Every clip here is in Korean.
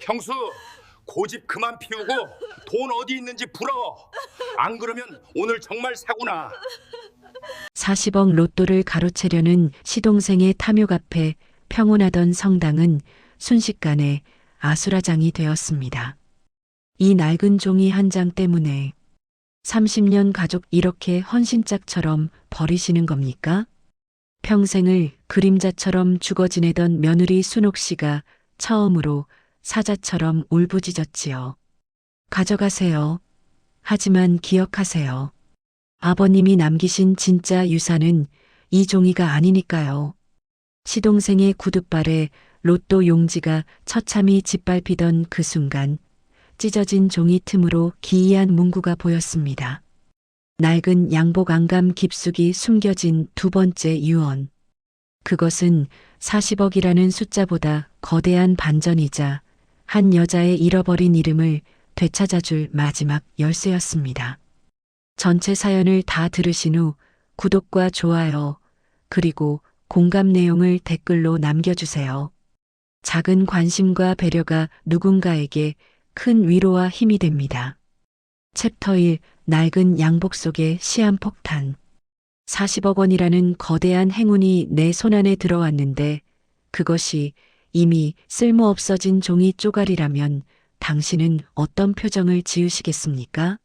형수, 고집 그만 피우고 돈 어디 있는지 풀어. 안 그러면 오늘 정말 사고나. 40억 로또를 가로채려는 시동생의 탐욕 앞에 평온하던 성당은 순식간에 아수라장이 되었습니다. 이 낡은 종이 한 장 때문에 30년 가족 이렇게 헌신짝처럼 버리시는 겁니까? 평생을 그림자처럼 죽어 지내던 며느리 순옥 씨가 처음으로 사자처럼 울부짖었지요. 가져가세요. 하지만 기억하세요. 아버님이 남기신 진짜 유산은 이 종이가 아니니까요. 시동생의 구둣발에 로또 용지가 처참히 짓밟히던 그 순간 찢어진 종이 틈으로 기이한 문구가 보였습니다. 낡은 양복 안감 깊숙이 숨겨진 두 번째 유언. 그것은 40억이라는 숫자보다 거대한 반전이자 한 여자의 잃어버린 이름을 되찾아줄 마지막 열쇠였습니다. 전체 사연을 다 들으신 후 구독과 좋아요, 그리고 공감 내용을 댓글로 남겨주세요. 작은 관심과 배려가 누군가에게 큰 위로와 힘이 됩니다. 챕터 1. 낡은 양복 속의 시한폭탄. 40억 원이라는 거대한 행운이 내 손안에 들어왔는데 그것이 이미 쓸모없어진 종이 쪼가리라면 당신은 어떤 표정을 지으시겠습니까?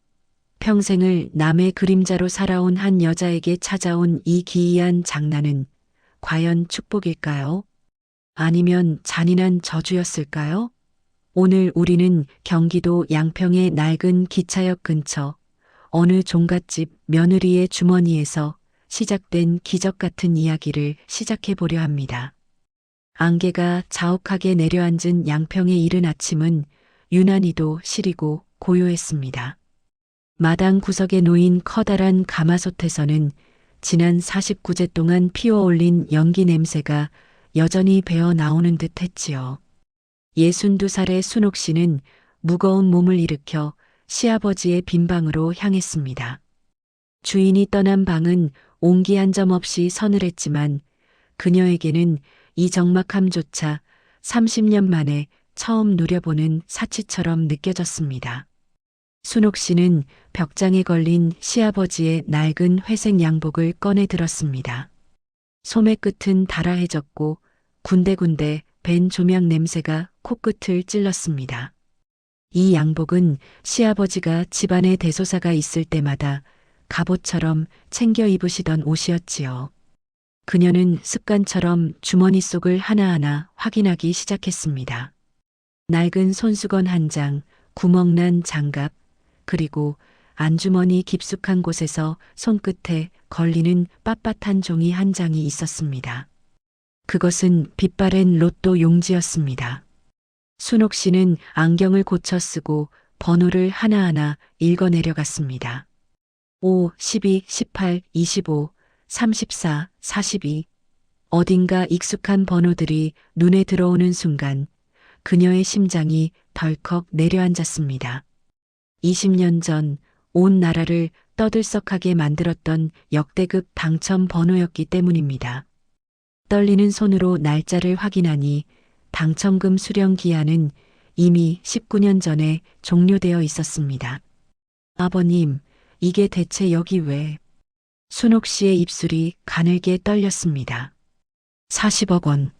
평생을 남의 그림자로 살아온 한 여자에게 찾아온 이 기이한 장난은 과연 축복일까요? 아니면 잔인한 저주였을까요? 오늘 우리는 경기도 양평의 낡은 기차역 근처 어느 종갓집 며느리의 주머니에서 시작된 기적 같은 이야기를 시작해 보려 합니다. 안개가 자욱하게 내려앉은 양평의 이른 아침은 유난히도 시리고 고요했습니다. 마당 구석에 놓인 커다란 가마솥에서는 지난 49제 동안 피워올린 연기 냄새가 여전히 배어 나오는 듯 했지요. 62살의 순옥 씨는 무거운 몸을 일으켜 시아버지의 빈 방으로 향했습니다. 주인이 떠난 방은 온기 한 점 없이 서늘했지만 그녀에게는 이 적막함조차 30년 만에 처음 누려보는 사치처럼 느껴졌습니다. 순옥 씨는 벽장에 걸린 시아버지의 낡은 회색 양복을 꺼내 들었습니다. 소매 끝은 달아해졌고 군데군데 벤 조명 냄새가 코끝을 찔렀습니다. 이 양복은 시아버지가 집안에 대소사가 있을 때마다 갑옷처럼 챙겨 입으시던 옷이었지요. 그녀는 습관처럼 주머니 속을 하나하나 확인하기 시작했습니다. 낡은 손수건 한 장, 구멍난 장갑, 그리고 안주머니 깊숙한 곳에서 손끝에 걸리는 빳빳한 종이 한 장이 있었습니다. 그것은 빛바랜 로또 용지였습니다. 순옥 씨는 안경을 고쳐 쓰고 번호를 하나하나 읽어 내려갔습니다. 5, 12, 18, 25, 34, 42. 어딘가 익숙한 번호들이 눈에 들어오는 순간 그녀의 심장이 덜컥 내려앉았습니다. 20년 전 온 나라를 떠들썩하게 만들었던 역대급 당첨 번호였기 때문입니다. 떨리는 손으로 날짜를 확인하니 당첨금 수령 기한은 이미 19년 전에 종료되어 있었습니다. 아버님, 이게 대체 여기 왜? 순옥 씨의 입술이 가늘게 떨렸습니다. 40억 원.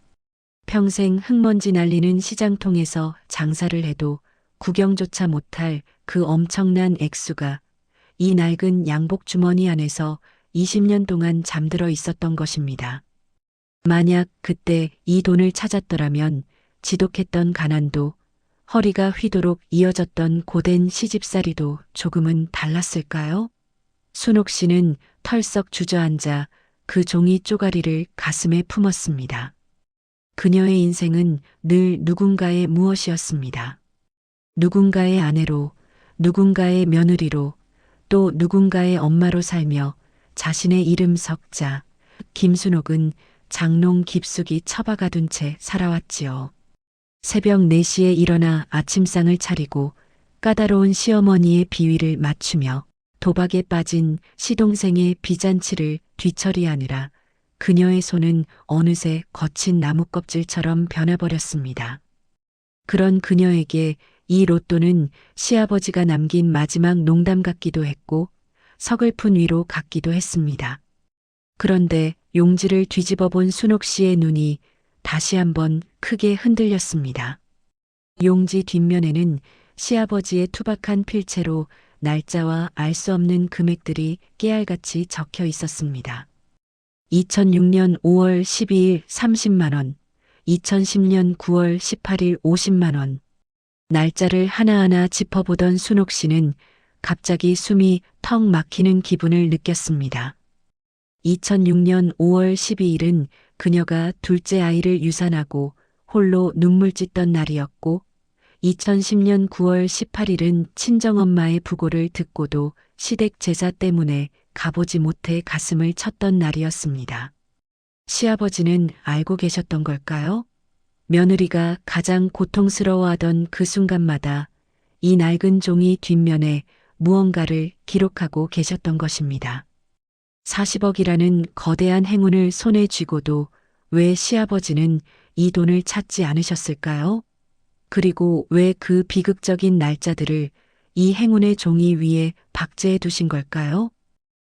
평생 흙먼지 날리는 시장통에서 장사를 해도 구경조차 못할 그 엄청난 액수가 이 낡은 양복 주머니 안에서 20년 동안 잠들어 있었던 것입니다. 만약 그때 이 돈을 찾았더라면 지독했던 가난도 허리가 휘도록 이어졌던 고된 시집살이도 조금은 달랐을까요? 순옥 씨는 털썩 주저앉아 그 종이 쪼가리를 가슴에 품었습니다. 그녀의 인생은 늘 누군가의 무엇이었습니다. 누군가의 아내로, 누군가의 며느리로, 또 누군가의 엄마로 살며 자신의 이름 석자, 김순옥은 장롱 깊숙이 처박아둔 채 살아왔지요. 새벽 4시에 일어나 아침상을 차리고 까다로운 시어머니의 비위를 맞추며 도박에 빠진 시동생의 비잔치를 뒤처리하느라 그녀의 손은 어느새 거친 나무 껍질처럼 변해버렸습니다. 그런 그녀에게 이 로또는 시아버지가 남긴 마지막 농담 같기도 했고 서글픈 위로 같기도 했습니다. 그런데 용지를 뒤집어 본 순옥 씨의 눈이 다시 한번 크게 흔들렸습니다. 용지 뒷면에는 시아버지의 투박한 필체로 날짜와 알 수 없는 금액들이 깨알같이 적혀 있었습니다. 2006년 5월 12일 30만 원, 2010년 9월 18일 50만 원. 날짜를 하나하나 짚어보던 순옥 씨는 갑자기 숨이 턱 막히는 기분을 느꼈습니다. 2006년 5월 12일은 그녀가 둘째 아이를 유산하고 홀로 눈물 찢던 날이었고 2010년 9월 18일은 친정엄마의 부고를 듣고도 시댁 제사 때문에 가보지 못해 가슴을 쳤던 날이었습니다. 시아버지는 알고 계셨던 걸까요? 며느리가 가장 고통스러워하던 그 순간마다 이 낡은 종이 뒷면에 무언가를 기록하고 계셨던 것입니다. 40억이라는 거대한 행운을 손에 쥐고도 왜 시아버지는 이 돈을 찾지 않으셨을까요? 그리고 왜 그 비극적인 날짜들을 이 행운의 종이 위에 박제해 두신 걸까요?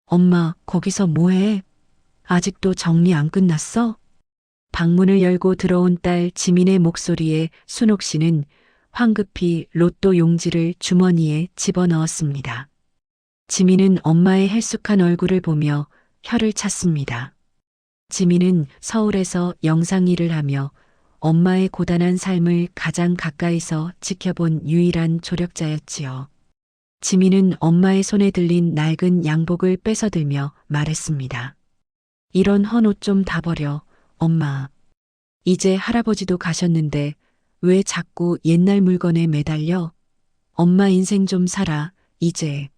엄마, 거기서 뭐해? 아직도 정리 안 끝났어? 방문을 열고 들어온 딸 지민의 목소리에 순옥 씨는 황급히 로또 용지를 주머니에 집어넣었습니다. 지민은 엄마의 헬쑥한 얼굴을 보며 혀를 찼습니다. 지민은 서울에서 영상 일을 하며 엄마의 고단한 삶을 가장 가까이서 지켜본 유일한 조력자였지요. 지민은 엄마의 손에 들린 낡은 양복을 뺏어들며 말했습니다. 이런 헌 옷 좀 다 버려, 엄마. 이제 할아버지도 가셨는데 왜 자꾸 옛날 물건에 매달려? 엄마 인생 좀 살아, 이제.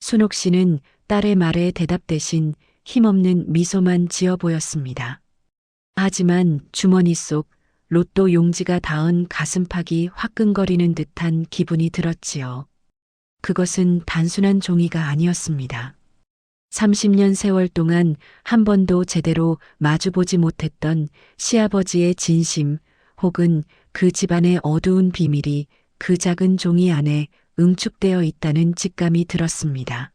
순옥 씨는 딸의 말에 대답 대신 힘없는 미소만 지어 보였습니다. 하지만 주머니 속 로또 용지가 닿은 가슴팍이 화끈거리는 듯한 기분이 들었지요. 그것은 단순한 종이가 아니었습니다. 30년 세월 동안 한 번도 제대로 마주보지 못했던 시아버지의 진심 혹은 그 집안의 어두운 비밀이 그 작은 종이 안에 응축되어 있다는 직감이 들었습니다.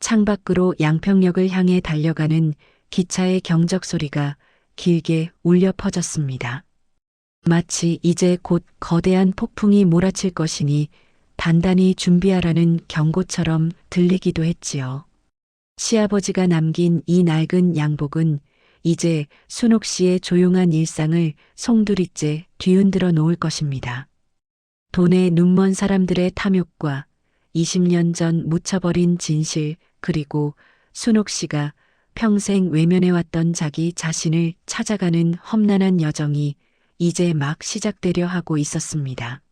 창밖으로 양평역을 향해 달려가는 기차의 경적 소리가 길게 울려 퍼졌습니다. 마치 이제 곧 거대한 폭풍이 몰아칠 것이니 단단히 준비하라는 경고처럼 들리기도 했지요. 시아버지가 남긴 이 낡은 양복은 이제 순옥 씨의 조용한 일상을 송두리째 뒤흔들어 놓을 것입니다. 돈에 눈먼 사람들의 탐욕과 20년 전 묻혀버린 진실 그리고 순옥 씨가 평생 외면해왔던 자기 자신을 찾아가는 험난한 여정이 이제 막 시작되려 하고 있었습니다.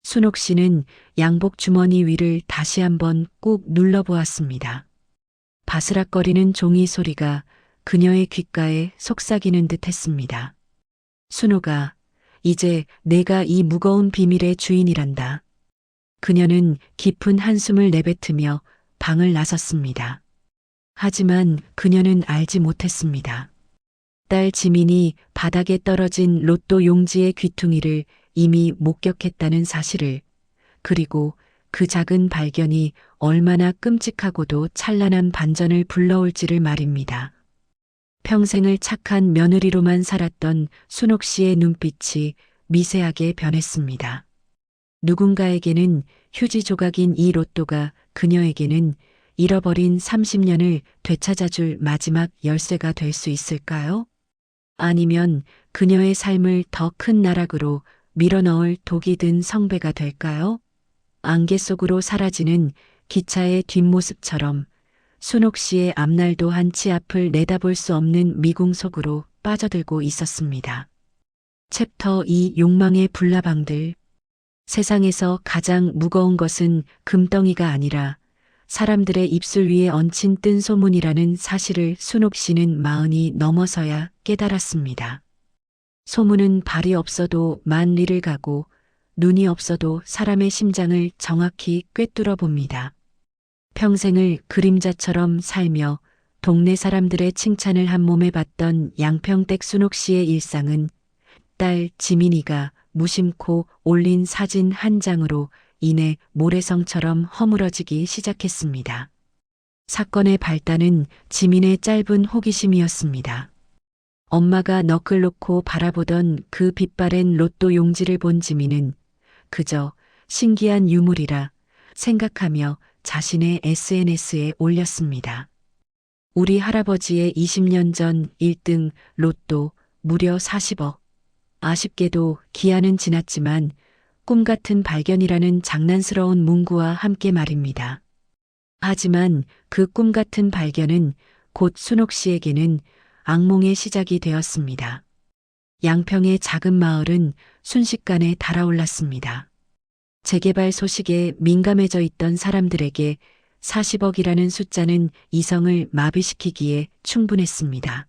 순옥 씨는 양복 주머니 위를 다시 한번 꾹 눌러보았습니다. 바스락거리는 종이 소리가 그녀의 귓가에 속삭이는 듯 했습니다. 순옥아, 이제 내가 이 무거운 비밀의 주인이란다. 그녀는 깊은 한숨을 내뱉으며 방을 나섰습니다. 하지만 그녀는 알지 못했습니다. 딸 지민이 바닥에 떨어진 로또 용지의 귀퉁이를 이미 목격했다는 사실을, 그리고 그 작은 발견이 얼마나 끔찍하고도 찬란한 반전을 불러올지를 말입니다. 평생을 착한 며느리로만 살았던 순옥 씨의 눈빛이 미세하게 변했습니다. 누군가에게는 휴지 조각인 이 로또가 그녀에게는 잃어버린 30년을 되찾아줄 마지막 열쇠가 될 수 있을까요? 아니면 그녀의 삶을 더 큰 나락으로 밀어넣을 독이 든 성배가 될까요? 안개 속으로 사라지는 기차의 뒷모습처럼 순옥 씨의 앞날도 한치 앞을 내다볼 수 없는 미궁 속으로 빠져들고 있었습니다. 챕터 2 욕망의 불나방들. 세상에서 가장 무거운 것은 금덩이가 아니라 사람들의 입술 위에 얹힌 뜬 소문이라는 사실을 순옥 씨는 마흔이 넘어서야 깨달았습니다. 소문은 발이 없어도 만리를 가고 눈이 없어도 사람의 심장을 정확히 꿰뚫어 봅니다. 평생을 그림자처럼 살며 동네 사람들의 칭찬을 한 몸에 받던 양평댁 순옥 씨의 일상은 딸 지민이가 무심코 올린 사진 한 장으로 인해 모래성처럼 허물어지기 시작했습니다. 사건의 발단은 지민의 짧은 호기심이었습니다. 엄마가 넋을 놓고 바라보던 그 빛바랜 로또 용지를 본 지민은 그저 신기한 유물이라 생각하며 자신의 SNS에 올렸습니다. 우리 할아버지의 20년 전 1등 로또 무려 40억. 아쉽게도 기한은 지났지만 꿈 같은 발견이라는 장난스러운 문구와 함께 말입니다. 하지만 그 꿈 같은 발견은 곧 순옥 씨에게는 악몽의 시작이 되었습니다. 양평의 작은 마을은 순식간에 달아올랐습니다. 재개발 소식에 민감해져 있던 사람들에게 40억이라는 숫자는 이성을 마비시키기에 충분했습니다.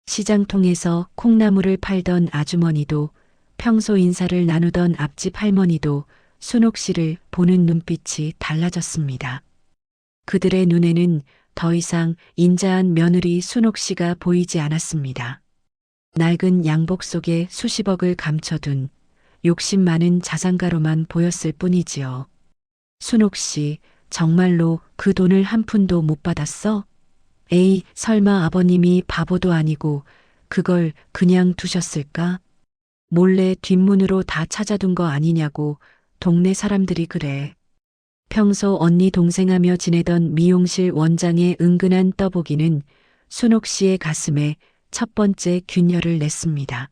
시장 통에서 콩나물을 팔던 아주머니도 평소 인사를 나누던 앞집 할머니도 순옥 씨를 보는 눈빛이 달라졌습니다. 그들의 눈에는 더 이상 인자한 며느리 순옥 씨가 보이지 않았습니다. 낡은 양복 속에 수십억을 감춰둔 욕심 많은 자산가로만 보였을 뿐이지요. 순옥 씨, 정말로 그 돈을 한 푼도 못 받았어? 에이, 설마 아버님이 바보도 아니고 그걸 그냥 두셨을까? 몰래 뒷문으로 다 찾아둔 거 아니냐고 동네 사람들이 그래. 평소 언니 동생하며 지내던 미용실 원장의 은근한 떠보기는 순옥 씨의 가슴에 첫 번째 균열을 냈습니다.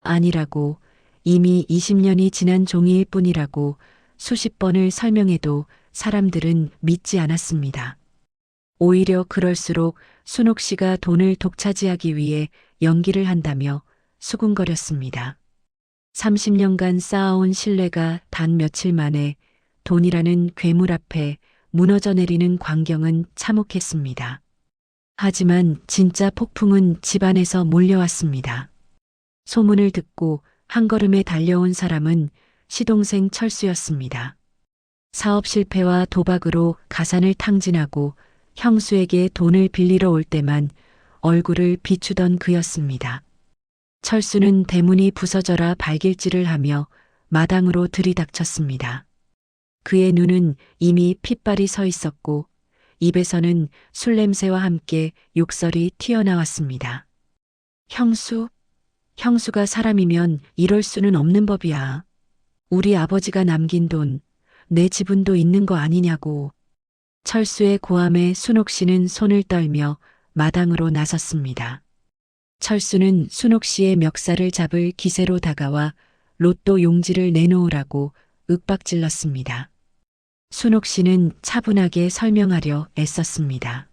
아니라고, 이미 20년이 지난 종이일 뿐이라고 수십 번을 설명해도 사람들은 믿지 않았습니다. 오히려 그럴수록 순옥 씨가 돈을 독차지하기 위해 연기를 한다며 수군거렸습니다. 30년간 쌓아온 신뢰가 단 며칠 만에 돈이라는 괴물 앞에 무너져 내리는 광경은 참혹했습니다. 하지만 진짜 폭풍은 집안에서 몰려왔습니다. 소문을 듣고 한 걸음에 달려온 사람은 시동생 철수였습니다. 사업 실패와 도박으로 가산을 탕진하고 형수에게 돈을 빌리러 올 때만 얼굴을 비추던 그였습니다. 철수는 대문이 부서져라 발길질을 하며 마당으로 들이닥쳤습니다. 그의 눈은 이미 핏발이 서 있었고 입에서는 술 냄새와 함께 욕설이 튀어나왔습니다. 형수가 사람이면 이럴 수는 없는 법이야. 우리 아버지가 남긴 돈, 내 지분도 있는 거 아니냐고. 철수의 고함에 순옥 씨는 손을 떨며 마당으로 나섰습니다. 철수는 순옥 씨의 멱살을 잡을 기세로 다가와 로또 용지를 내놓으라고 윽박질렀습니다. 순옥 씨는 차분하게 설명하려 애썼습니다.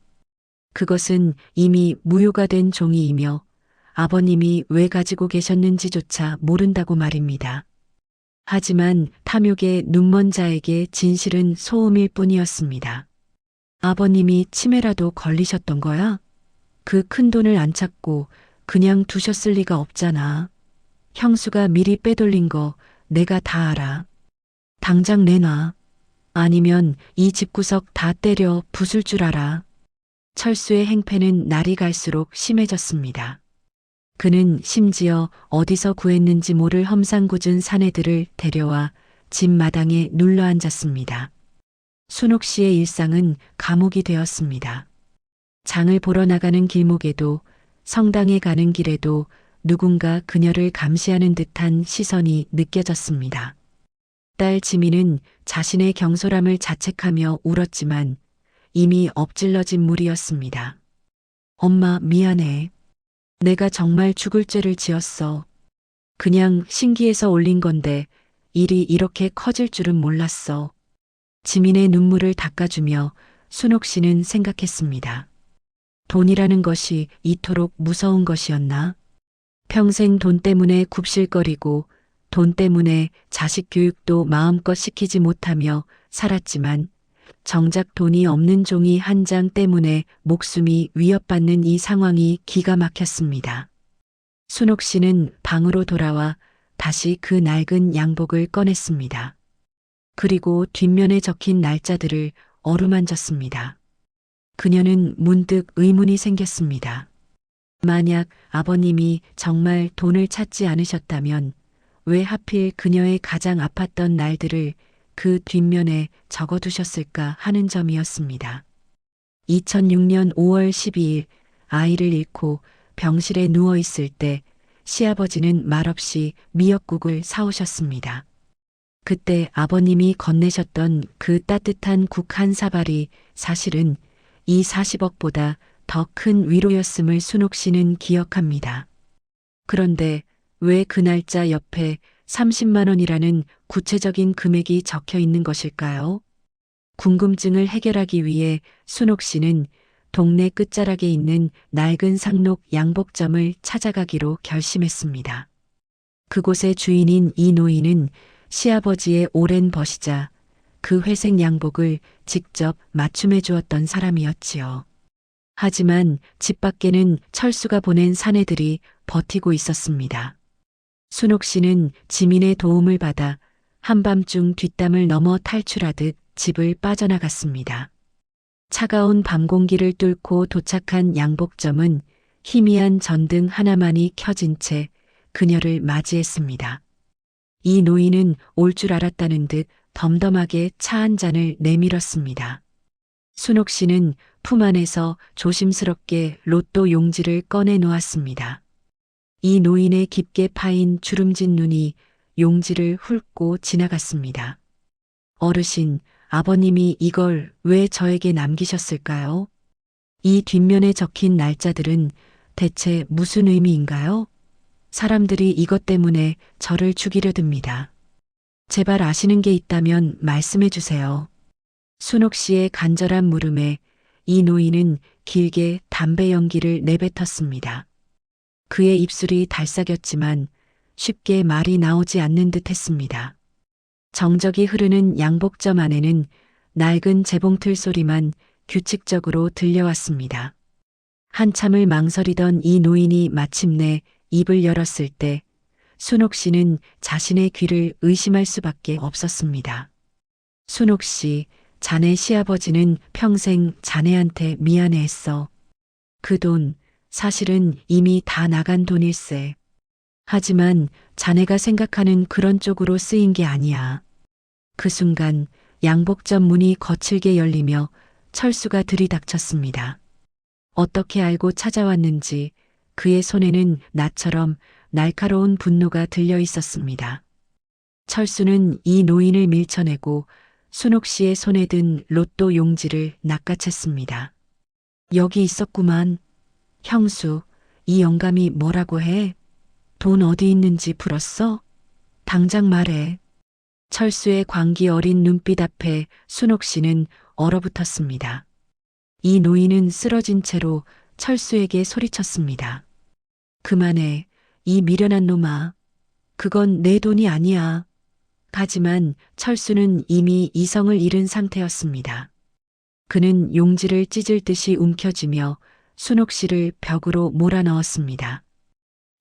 그것은 이미 무효가 된 종이이며 아버님이 왜 가지고 계셨는지조차 모른다고 말입니다. 하지만 탐욕의 눈먼 자에게 진실은 소음일 뿐이었습니다. 아버님이 치매라도 걸리셨던 거야? 그 큰 돈을 안 찾고 그냥 두셨을 리가 없잖아. 형수가 미리 빼돌린 거 내가 다 알아. 당장 내놔. 아니면 이 집구석 다 때려 부술 줄 알아. 철수의 행패는 날이 갈수록 심해졌습니다. 그는 심지어 어디서 구했는지 모를 험상궂은 사내들을 데려와 집 마당에 눌러앉았습니다. 순옥 씨의 일상은 감옥이 되었습니다. 장을 보러 나가는 길목에도 성당에 가는 길에도 누군가 그녀를 감시하는 듯한 시선이 느껴졌습니다. 딸 지민은 자신의 경솔함을 자책하며 울었지만 이미 엎질러진 물이었습니다. 엄마, 미안해. 내가 정말 죽을 죄를 지었어. 그냥 신기해서 올린 건데 일이 이렇게 커질 줄은 몰랐어. 지민의 눈물을 닦아주며 순옥 씨는 생각했습니다. 돈이라는 것이 이토록 무서운 것이었나? 평생 돈 때문에 굽실거리고 돈 때문에 자식 교육도 마음껏 시키지 못하며 살았지만 정작 돈이 없는 종이 한 장 때문에 목숨이 위협받는 이 상황이 기가 막혔습니다. 순옥 씨는 방으로 돌아와 다시 그 낡은 양복을 꺼냈습니다. 그리고 뒷면에 적힌 날짜들을 어루만졌습니다. 그녀는 문득 의문이 생겼습니다. 만약 아버님이 정말 돈을 찾지 않으셨다면 왜 하필 그녀의 가장 아팠던 날들을 그 뒷면에 적어두셨을까 하는 점이었습니다. 2006년 5월 12일 아이를 잃고 병실에 누워 있을 때 시아버지는 말없이 미역국을 사오셨습니다. 그때 아버님이 건네셨던 그 따뜻한 국 한 사발이 사실은 이 40억보다 더 큰 위로였음을 순옥 씨는 기억합니다. 그런데 왜 그 날짜 옆에 30만 원이라는 구체적인 금액이 적혀 있는 것일까요? 궁금증을 해결하기 위해 순옥 씨는 동네 끝자락에 있는 낡은 상록 양복점을 찾아가기로 결심했습니다. 그곳의 주인인 이 노인은 시아버지의 오랜 벗이자 그 회색 양복을 직접 맞춤해 주었던 사람이었지요. 하지만 집 밖에는 철수가 보낸 사내들이 버티고 있었습니다. 순옥 씨는 지민의 도움을 받아 한밤중 뒷담을 넘어 탈출하듯 집을 빠져나갔습니다. 차가운 밤 공기를 뚫고 도착한 양복점은 희미한 전등 하나만이 켜진 채 그녀를 맞이했습니다. 이 노인은 올 줄 알았다는 듯 덤덤하게 차 한 잔을 내밀었습니다. 순옥 씨는 품 안에서 조심스럽게 로또 용지를 꺼내 놓았습니다. 이 노인의 깊게 파인 주름진 눈이 용지를 훑고 지나갔습니다. 어르신, 아버님이 이걸 왜 저에게 남기셨을까요? 이 뒷면에 적힌 날짜들은 대체 무슨 의미인가요? 사람들이 이것 때문에 저를 죽이려 듭니다. 제발 아시는 게 있다면 말씀해 주세요. 순옥 씨의 간절한 물음에 이 노인은 길게 담배 연기를 내뱉었습니다. 그의 입술이 달싹였지만 쉽게 말이 나오지 않는 듯 했습니다. 정적이 흐르는 양복점 안에는 낡은 재봉틀 소리만 규칙적으로 들려왔습니다. 한참을 망설이던 이 노인이 마침내 입을 열었을 때 순옥 씨는 자신의 귀를 의심할 수밖에 없었습니다. 순옥 씨, 자네 시아버지는 평생 자네한테 미안해했어. 그 돈, 사실은 이미 다 나간 돈일세. 하지만 자네가 생각하는 그런 쪽으로 쓰인 게 아니야. 그 순간 양복점 문이 거칠게 열리며 철수가 들이닥쳤습니다. 어떻게 알고 찾아왔는지 그의 손에는 나처럼 날카로운 분노가 들려 있었습니다. 철수는 이 노인을 밀쳐내고 순옥 씨의 손에 든 로또 용지를 낚아챘습니다. 여기 있었구만. 형수, 이 영감이 뭐라고 해? 돈 어디 있는지 불었어? 당장 말해. 철수의 광기 어린 눈빛 앞에 순옥 씨는 얼어붙었습니다. 이 노인은 쓰러진 채로 철수에게 소리쳤습니다. 그만해, 이 미련한 놈아. 그건 내 돈이 아니야. 하지만 철수는 이미 이성을 잃은 상태였습니다. 그는 용지를 찢을 듯이 움켜쥐며 순옥 씨를 벽으로 몰아넣었습니다.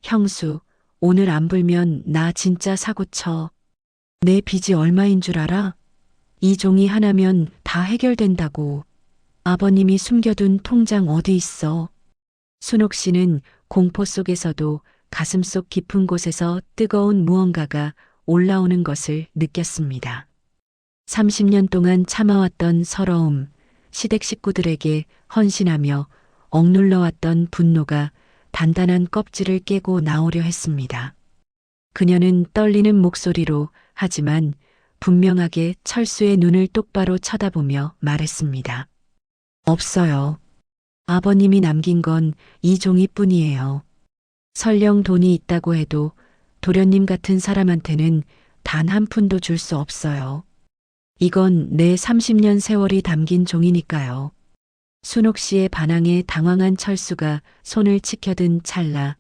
형수, 오늘 안 불면 나 진짜 사고 쳐. 내 빚이 얼마인 줄 알아? 이 종이 하나면 다 해결된다고. 아버님이 숨겨둔 통장 어디 있어? 순옥 씨는 공포 속에서도 가슴속 깊은 곳에서 뜨거운 무언가가 올라오는 것을 느꼈습니다. 30년 동안 참아왔던 서러움, 시댁 식구들에게 헌신하며 억눌러왔던 분노가 단단한 껍질을 깨고 나오려 했습니다. 그녀는 떨리는 목소리로 하지만 분명하게 철수의 눈을 똑바로 쳐다보며 말했습니다. 없어요. 아버님이 남긴 건 이 종이뿐이에요. 설령 돈이 있다고 해도 도련님 같은 사람한테는 단 한 푼도 줄 수 없어요. 이건 내 30년 세월이 담긴 종이니까요. 순옥 씨의 반항에 당황한 철수가 손을 치켜든 찰나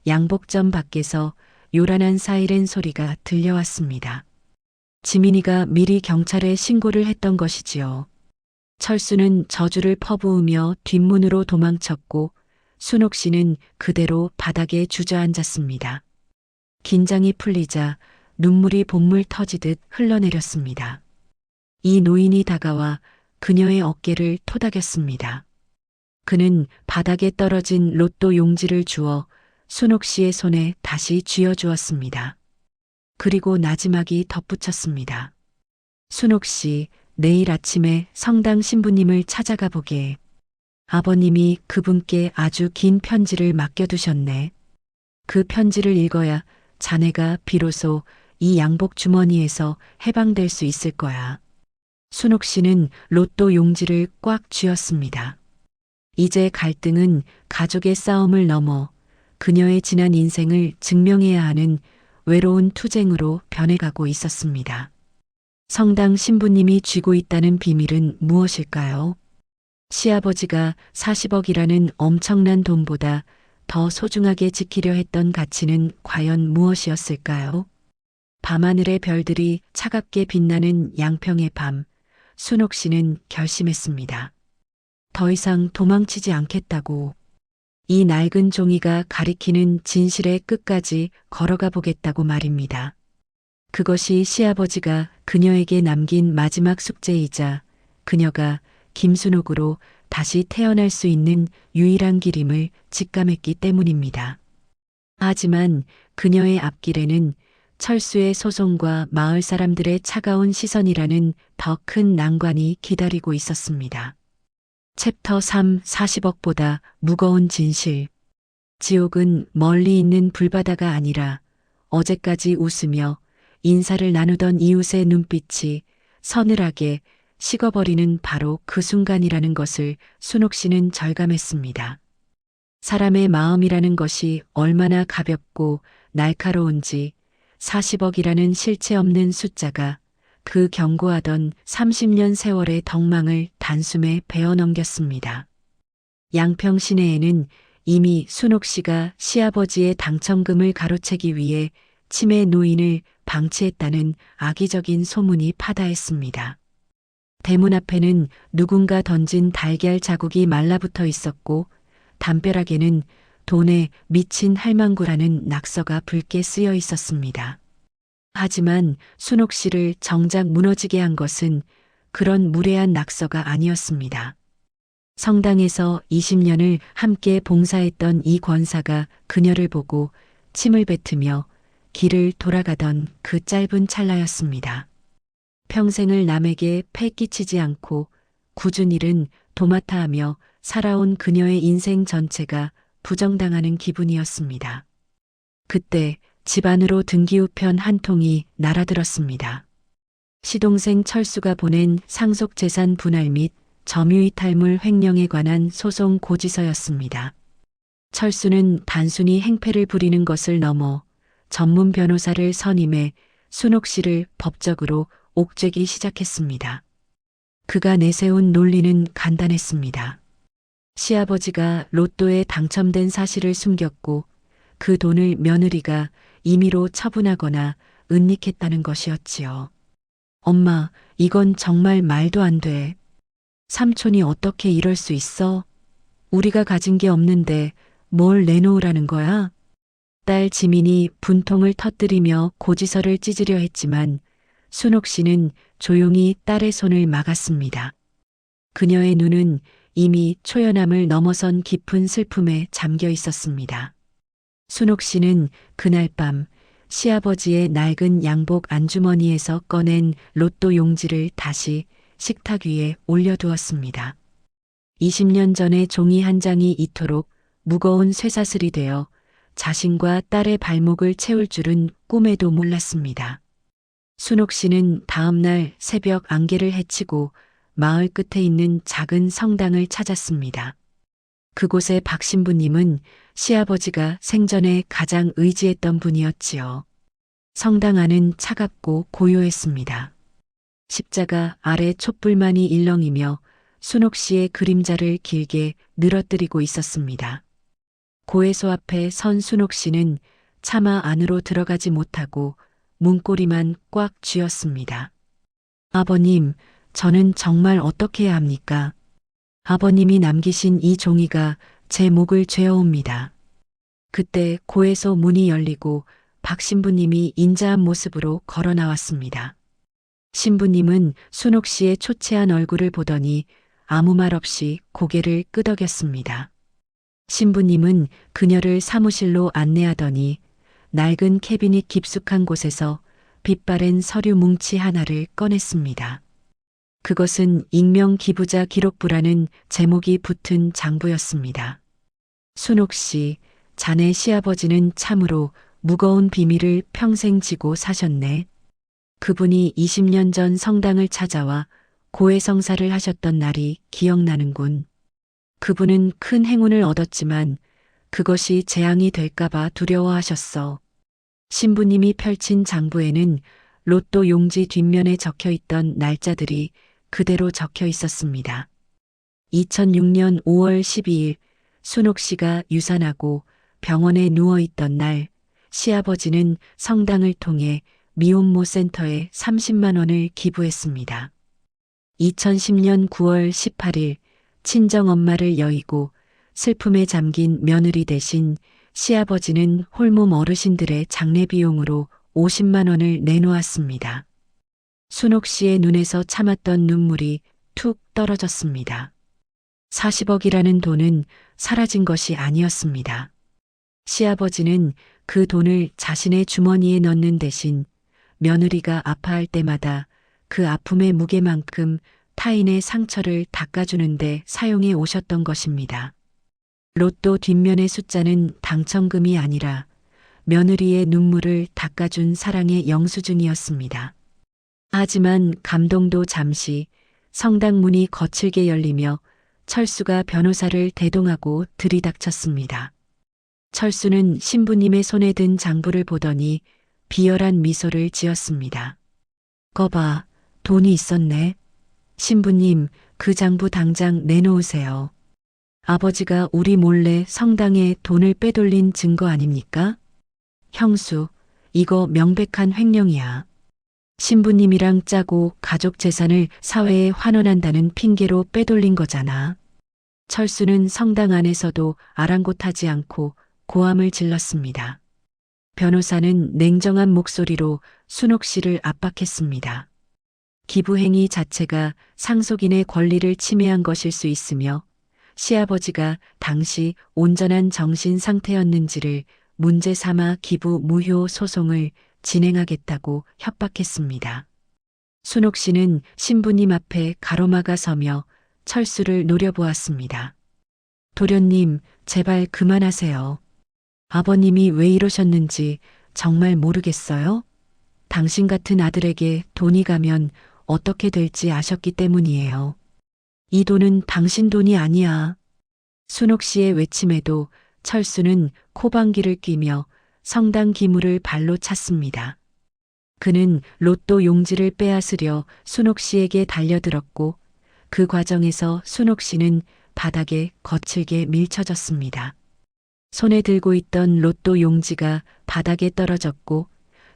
양복점 밖에서 요란한 사이렌 소리가 들려왔습니다. 지민이가 미리 경찰에 신고를 했던 것이지요. 철수는 저주를 퍼부으며 뒷문으로 도망쳤고 순옥 씨는 그대로 바닥에 주저앉았습니다. 긴장이 풀리자 눈물이 복물 터지듯 흘러내렸습니다. 이 노인이 다가와 그녀의 어깨를 토닥였습니다. 그는 바닥에 떨어진 로또 용지를 주어 순옥 씨의 손에 다시 쥐어주었습니다. 그리고 나지막이 덧붙였습니다. 순옥 씨, 내일 아침에 성당 신부님을 찾아가 보게. 아버님이 그분께 아주 긴 편지를 맡겨두셨네. 그 편지를 읽어야 자네가 비로소 이 양복 주머니에서 해방될 수 있을 거야. 순옥 씨는 로또 용지를 꽉 쥐었습니다. 이제 갈등은 가족의 싸움을 넘어 그녀의 지난 인생을 증명해야 하는 외로운 투쟁으로 변해가고 있었습니다. 성당 신부님이 쥐고 있다는 비밀은 무엇일까요? 시아버지가 40억이라는 엄청난 돈보다 더 소중하게 지키려 했던 가치는 과연 무엇이었을까요? 밤하늘의 별들이 차갑게 빛나는 양평의 밤, 순옥 씨는 결심했습니다. 더 이상 도망치지 않겠다고. 이 낡은 종이가 가리키는 진실의 끝까지 걸어가 보겠다고 말입니다. 그것이 시아버지가 그녀에게 남긴 마지막 숙제이자 그녀가 김순옥으로 다시 태어날 수 있는 유일한 길임을 직감했기 때문입니다. 하지만 그녀의 앞길에는 철수의 소송과 마을 사람들의 차가운 시선이라는 더 큰 난관이 기다리고 있었습니다. 챕터 3 40억보다 무거운 진실. 지옥은 멀리 있는 불바다가 아니라 어제까지 웃으며 인사를 나누던 이웃의 눈빛이 서늘하게 식어버리는 바로 그 순간이라는 것을 순옥 씨는 절감했습니다. 사람의 마음이라는 것이 얼마나 가볍고 날카로운지 40억이라는 실체 없는 숫자가 그 경고하던 30년 세월의 덕망을 단숨에 베어넘겼습니다. 양평 시내에는 이미 순옥 씨가 시아버지의 당첨금을 가로채기 위해 치매 노인을 방치했다는 악의적인 소문이 파다했습니다. 대문 앞에는 누군가 던진 달걀 자국이 말라붙어 있었고 담벼락에는 돈에 미친 할망구라는 낙서가 붉게 쓰여 있었습니다. 하지만 순옥 씨를 정작 무너지게 한 것은 그런 무례한 낙서가 아니었습니다. 성당에서 20년을 함께 봉사했던 이 권사가 그녀를 보고 침을 뱉으며 길을 돌아가던 그 짧은 찰나였습니다. 평생을 남에게 패 끼치지 않고 굳은 일은 도맡아 하며 살아온 그녀의 인생 전체가 부정당하는 기분이었습니다. 그때 집 안으로 등기우편 한 통이 날아들었습니다. 시동생 철수가 보낸 상속재산 분할 및 점유이탈물 횡령에 관한 소송 고지서였습니다. 철수는 단순히 행패를 부리는 것을 넘어 전문 변호사를 선임해 순옥 씨를 법적으로 옥죄기 시작했습니다. 그가 내세운 논리는 간단했습니다. 시아버지가 로또에 당첨된 사실을 숨겼고 그 돈을 며느리가 임의로 처분하거나 은닉했다는 것이었지요. 엄마, 이건 정말 말도 안 돼. 삼촌이 어떻게 이럴 수 있어? 우리가 가진 게 없는데 뭘 내놓으라는 거야? 딸 지민이 분통을 터뜨리며 고지서를 찢으려 했지만 순옥 씨는 조용히 딸의 손을 막았습니다. 그녀의 눈은 이미 초연함을 넘어선 깊은 슬픔에 잠겨 있었습니다. 순옥 씨는 그날 밤 시아버지의 낡은 양복 안주머니에서 꺼낸 로또 용지를 다시 식탁 위에 올려두었습니다. 20년 전의 종이 한 장이 이토록 무거운 쇠사슬이 되어 자신과 딸의 발목을 채울 줄은 꿈에도 몰랐습니다. 순옥 씨는 다음 날 새벽 안개를 헤치고 마을 끝에 있는 작은 성당을 찾았습니다. 그곳의 박 신부님은 시아버지가 생전에 가장 의지했던 분이었지요. 성당 안은 차갑고 고요했습니다. 십자가 아래 촛불만이 일렁이며 순옥 씨의 그림자를 길게 늘어뜨리고 있었습니다. 고해소 앞에 선 순옥 씨는 차마 안으로 들어가지 못하고 문고리만 꽉 쥐었습니다. 아버님, 저는 정말 어떻게 해야 합니까? 아버님이 남기신 이 종이가 제 목을 죄어옵니다. 그때 고해소 문이 열리고 박 신부님이 인자한 모습으로 걸어 나왔습니다. 신부님은 순옥 씨의 초췌한 얼굴을 보더니 아무 말 없이 고개를 끄덕였습니다. 신부님은 그녀를 사무실로 안내하더니 낡은 캐비닛 깊숙한 곳에서 빛바랜 서류 뭉치 하나를 꺼냈습니다. 그것은 익명 기부자 기록부라는 제목이 붙은 장부였습니다. 순옥 씨, 자네 시아버지는 참으로 무거운 비밀을 평생 지고 사셨네. 그분이 20년 전 성당을 찾아와 고해성사를 하셨던 날이 기억나는군. 그분은 큰 행운을 얻었지만 그것이 재앙이 될까봐 두려워하셨어. 신부님이 펼친 장부에는 로또 용지 뒷면에 적혀 있던 날짜들이 그대로 적혀 있었습니다. 2006년 5월 12일 순옥 씨가 유산하고 병원에 누워 있던 날 시아버지는 성당을 통해 미혼모 센터에 30만 원을 기부했습니다. 2010년 9월 18일 친정엄마를 여의고 슬픔에 잠긴 며느리 대신 시아버지는 홀몸 어르신들의 장례 비용으로 50만 원을 내놓았습니다. 순옥 씨의 눈에서 참았던 눈물이 툭 떨어졌습니다. 40억이라는 돈은 사라진 것이 아니었습니다. 시아버지는 그 돈을 자신의 주머니에 넣는 대신 며느리가 아파할 때마다 그 아픔의 무게만큼 타인의 상처를 닦아주는데 사용해 오셨던 것입니다. 로또 뒷면의 숫자는 당첨금이 아니라 며느리의 눈물을 닦아준 사랑의 영수증이었습니다. 하지만 감동도 잠시 성당 문이 거칠게 열리며 철수가 변호사를 대동하고 들이닥쳤습니다. 철수는 신부님의 손에 든 장부를 보더니 비열한 미소를 지었습니다. 거봐, 돈이 있었네. 신부님, 그 장부 당장 내놓으세요. 아버지가 우리 몰래 성당에 돈을 빼돌린 증거 아닙니까? 형수, 이거 명백한 횡령이야. 신부님이랑 짜고 가족 재산을 사회에 환원한다는 핑계로 빼돌린 거잖아. 철수는 성당 안에서도 아랑곳하지 않고 고함을 질렀습니다. 변호사는 냉정한 목소리로 순옥 씨를 압박했습니다. 기부행위 자체가 상속인의 권리를 침해한 것일 수 있으며 시아버지가 당시 온전한 정신 상태였는지를 문제 삼아 기부 무효 소송을 진행하겠다고 협박했습니다. 순옥 씨는 신부님 앞에 가로막아 서며 철수를 노려보았습니다. 도련님, 제발 그만하세요. 아버님이 왜 이러셨는지 정말 모르겠어요? 당신 같은 아들에게 돈이 가면 어떻게 될지 아셨기 때문이에요. 이 돈은 당신 돈이 아니야. 순옥 씨의 외침에도 철수는 코방귀를 뀌며 성당 기물을 발로 찼습니다. 그는 로또 용지를 빼앗으려 순옥 씨에게 달려들었고 그 과정에서 순옥 씨는 바닥에 거칠게 밀쳐졌습니다. 손에 들고 있던 로또 용지가 바닥에 떨어졌고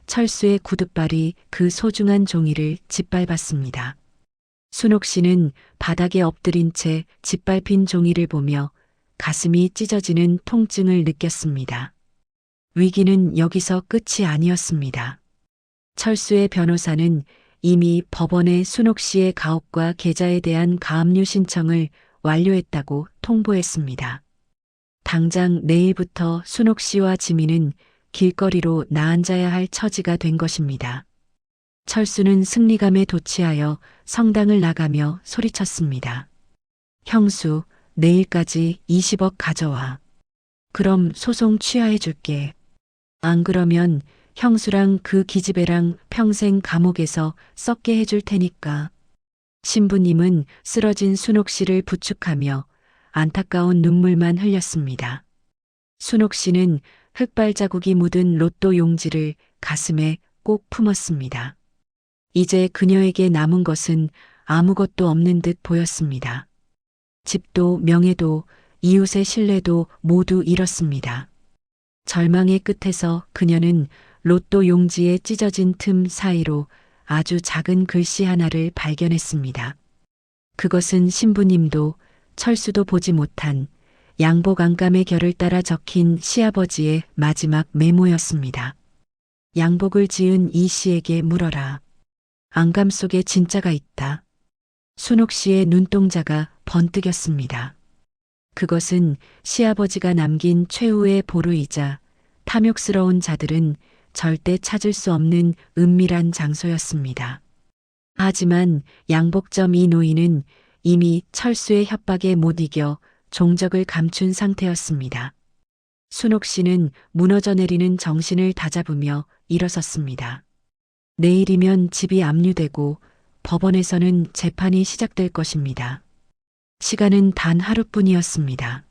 철수의 구둣발이 그 소중한 종이를 짓밟았습니다. 순옥 씨는 바닥에 엎드린 채 짓밟힌 종이를 보며 가슴이 찢어지는 통증을 느꼈습니다. 위기는 여기서 끝이 아니었습니다. 철수의 변호사는 이미 법원에 순옥 씨의 가업과 계좌에 대한 가압류 신청을 완료했다고 통보했습니다. 당장 내일부터 순옥 씨와 지민은 길거리로 나앉아야 할 처지가 된 것입니다. 철수는 승리감에 도취하여 성당을 나가며 소리쳤습니다. 형수, 내일까지 20억 가져와. 그럼 소송 취하해 줄게. 안 그러면 형수랑 그 기집애랑 평생 감옥에서 썩게 해줄 테니까. 신부님은 쓰러진 순옥 씨를 부축하며 안타까운 눈물만 흘렸습니다. 순옥 씨는 흙발자국이 묻은 로또 용지를 가슴에 꼭 품었습니다. 이제 그녀에게 남은 것은 아무것도 없는 듯 보였습니다. 집도 명예도 이웃의 신뢰도 모두 잃었습니다. 절망의 끝에서 그녀는 로또 용지에 찢어진 틈 사이로 아주 작은 글씨 하나를 발견했습니다. 그것은 신부님도 철수도 보지 못한 양복 안감의 결을 따라 적힌 시아버지의 마지막 메모였습니다. 양복을 지은 이 씨에게 물어라. 안감 속에 진짜가 있다. 순옥 씨의 눈동자가 번뜩였습니다. 그것은 시아버지가 남긴 최후의 보루이자 탐욕스러운 자들은 절대 찾을 수 없는 은밀한 장소였습니다. 하지만 양복점 이 노인은 이미 철수의 협박에 못 이겨 종적을 감춘 상태였습니다. 순옥 씨는 무너져 내리는 정신을 다잡으며 일어섰습니다. 내일이면 집이 압류되고 법원에서는 재판이 시작될 것입니다. 시간은 단 하루뿐이었습니다.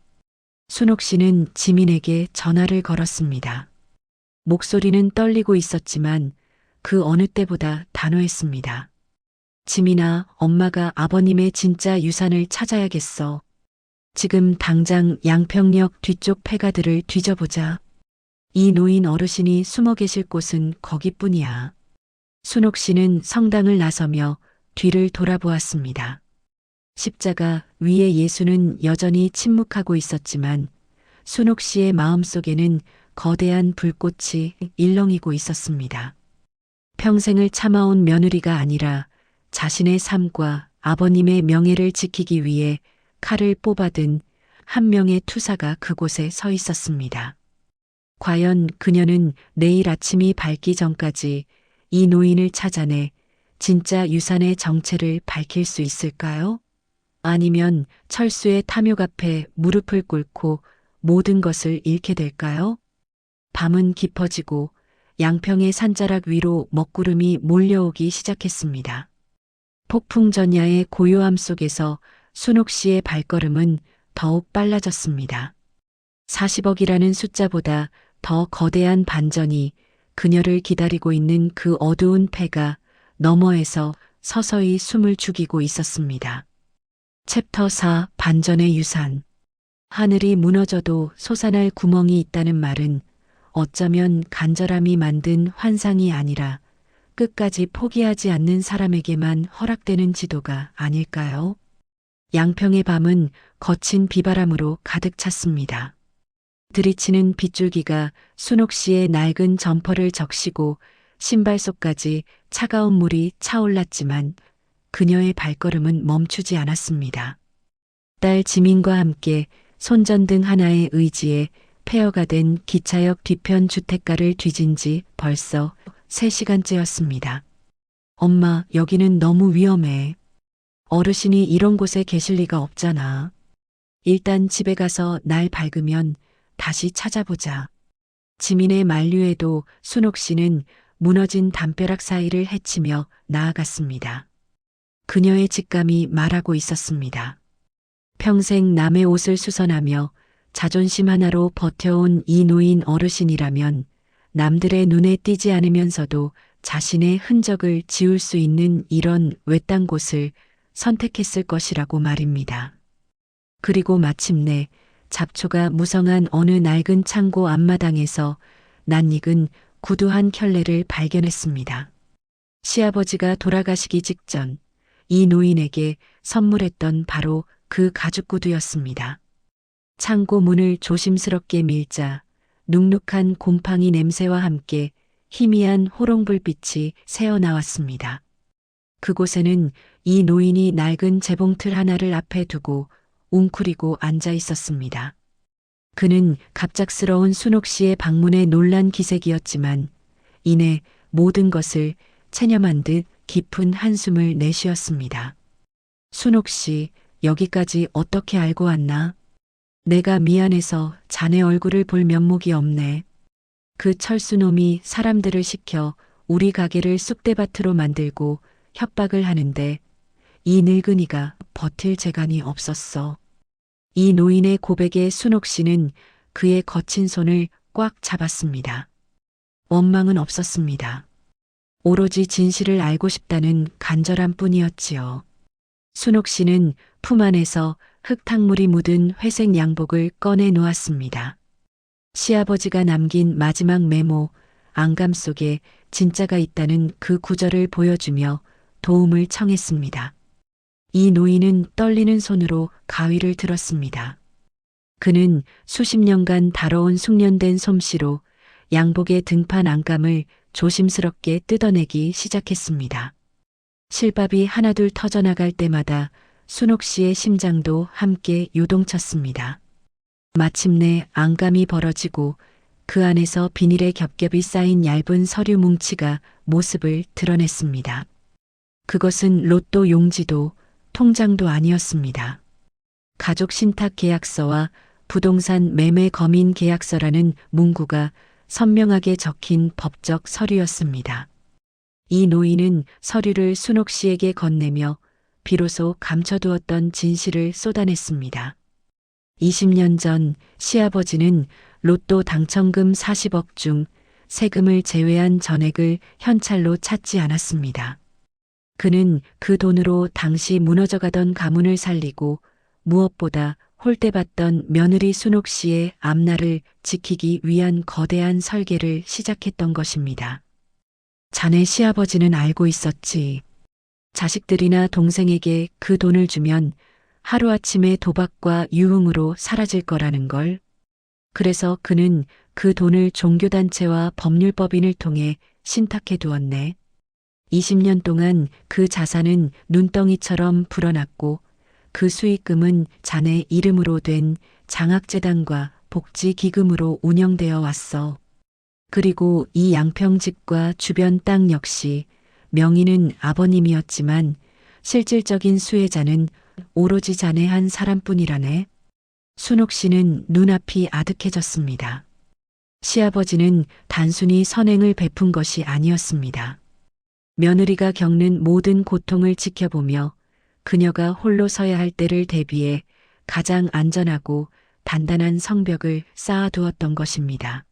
순옥 씨는 지민에게 전화를 걸었습니다. 목소리는 떨리고 있었지만 그 어느 때보다 단호했습니다. 지민아, 엄마가 아버님의 진짜 유산을 찾아야겠어. 지금 당장 양평역 뒤쪽 폐가들을 뒤져보자. 이 노인 어르신이 숨어 계실 곳은 거기뿐이야. 순옥 씨는 성당을 나서며 뒤를 돌아보았습니다. 십자가 위에 예수는 여전히 침묵하고 있었지만 순옥 씨의 마음속에는 거대한 불꽃이 일렁이고 있었습니다. 평생을 참아온 며느리가 아니라 자신의 삶과 아버님의 명예를 지키기 위해 칼을 뽑아든 한 명의 투사가 그곳에 서 있었습니다. 과연 그녀는 내일 아침이 밝기 전까지 이 노인을 찾아내 진짜 유산의 정체를 밝힐 수 있을까요? 아니면 철수의 탐욕 앞에 무릎을 꿇고 모든 것을 잃게 될까요? 밤은 깊어지고 양평의 산자락 위로 먹구름이 몰려오기 시작했습니다. 폭풍전야의 고요함 속에서 순옥 씨의 발걸음은 더욱 빨라졌습니다. 40억이라는 숫자보다 더 거대한 반전이 그녀를 기다리고 있는 그 어두운 폐가 너머에서 서서히 숨을 죽이고 있었습니다. 챕터 4 반전의 유산. 하늘이 무너져도 솟아날 구멍이 있다는 말은 어쩌면 간절함이 만든 환상이 아니라 끝까지 포기하지 않는 사람에게만 허락되는 지도가 아닐까요? 양평의 밤은 거친 비바람으로 가득 찼습니다. 들이치는 빗줄기가 순옥 씨의 낡은 점퍼를 적시고 신발 속까지 차가운 물이 차올랐지만 그녀의 발걸음은 멈추지 않았습니다. 딸 지민과 함께 손전등 하나의 의지에 폐허가 된 기차역 뒤편 주택가를 뒤진 지 벌써 3시간째였습니다. 엄마, 여기는 너무 위험해. 어르신이 이런 곳에 계실 리가 없잖아. 일단 집에 가서 날 밝으면 다시 찾아보자. 지민의 만류에도 순옥 씨는 무너진 담벼락 사이를 헤치며 나아갔습니다. 그녀의 직감이 말하고 있었습니다. 평생 남의 옷을 수선하며 자존심 하나로 버텨온 이 노인 어르신이라면 남들의 눈에 띄지 않으면서도 자신의 흔적을 지울 수 있는 이런 외딴 곳을 선택했을 것이라고 말입니다. 그리고 마침내 잡초가 무성한 어느 낡은 창고 앞마당에서 낯익은 구두 한 켤레를 발견했습니다. 시아버지가 돌아가시기 직전 이 노인에게 선물했던 바로 그 가죽 구두였습니다. 창고 문을 조심스럽게 밀자 눅눅한 곰팡이 냄새와 함께 희미한 호롱불빛이 새어나왔습니다. 그곳에는 이 노인이 낡은 재봉틀 하나를 앞에 두고 웅크리고 앉아 있었습니다. 그는 갑작스러운 순옥 씨의 방문에 놀란 기색이었지만 이내 모든 것을 체념한 듯 깊은 한숨을 내쉬었습니다. 순옥 씨, 여기까지 어떻게 알고 왔나? 내가 미안해서 자네 얼굴을 볼 면목이 없네. 그 철수놈이 사람들을 시켜 우리 가게를 쑥대밭으로 만들고 협박을 하는데 이 늙은이가 버틸 재간이 없었어. 이 노인의 고백에 순옥 씨는 그의 거친 손을 꽉 잡았습니다. 원망은 없었습니다. 오로지 진실을 알고 싶다는 간절함 뿐이었지요. 순옥 씨는 품 안에서 흙탕물이 묻은 회색 양복을 꺼내 놓았습니다. 시아버지가 남긴 마지막 메모, 안감 속에 진짜가 있다는 그 구절을 보여주며 도움을 청했습니다. 이 노인은 떨리는 손으로 가위를 들었습니다. 그는 수십 년간 다뤄온 숙련된 솜씨로 양복의 등판 안감을 조심스럽게 뜯어내기 시작했습니다. 실밥이 하나둘 터져나갈 때마다 순옥 씨의 심장도 함께 요동쳤습니다. 마침내 안감이 벌어지고 그 안에서 비닐에 겹겹이 쌓인 얇은 서류 뭉치가 모습을 드러냈습니다. 그것은 로또 용지도 통장도 아니었습니다. 가족 신탁 계약서와 부동산 매매 검인 계약서라는 문구가 선명하게 적힌 법적 서류였습니다. 이 노인은 서류를 순옥 씨에게 건네며 비로소 감춰두었던 진실을 쏟아냈습니다. 20년 전 시아버지는 로또 당첨금 40억 중 세금을 제외한 전액을 현찰로 찾지 않았습니다. 그는 그 돈으로 당시 무너져가던 가문을 살리고 무엇보다 홀대받던 며느리 순옥 씨의 앞날을 지키기 위한 거대한 설계를 시작했던 것입니다. 자네 시아버지는 알고 있었지. 자식들이나 동생에게 그 돈을 주면 하루아침에 도박과 유흥으로 사라질 거라는 걸. 그래서 그는 그 돈을 종교단체와 법률법인을 통해 신탁해 두었네. 20년 동안 그 자산은 눈덩이처럼 불어났고 그 수익금은 자네 이름으로 된 장학재단과 복지기금으로 운영되어 왔어. 그리고 이 양평집과 주변 땅 역시 명의는 아버님이었지만 실질적인 수혜자는 오로지 자네 한 사람뿐이라네. 순옥 씨는 눈앞이 아득해졌습니다. 시아버지는 단순히 선행을 베푼 것이 아니었습니다. 며느리가 겪는 모든 고통을 지켜보며 그녀가 홀로 서야 할 때를 대비해 가장 안전하고 단단한 성벽을 쌓아두었던 것입니다.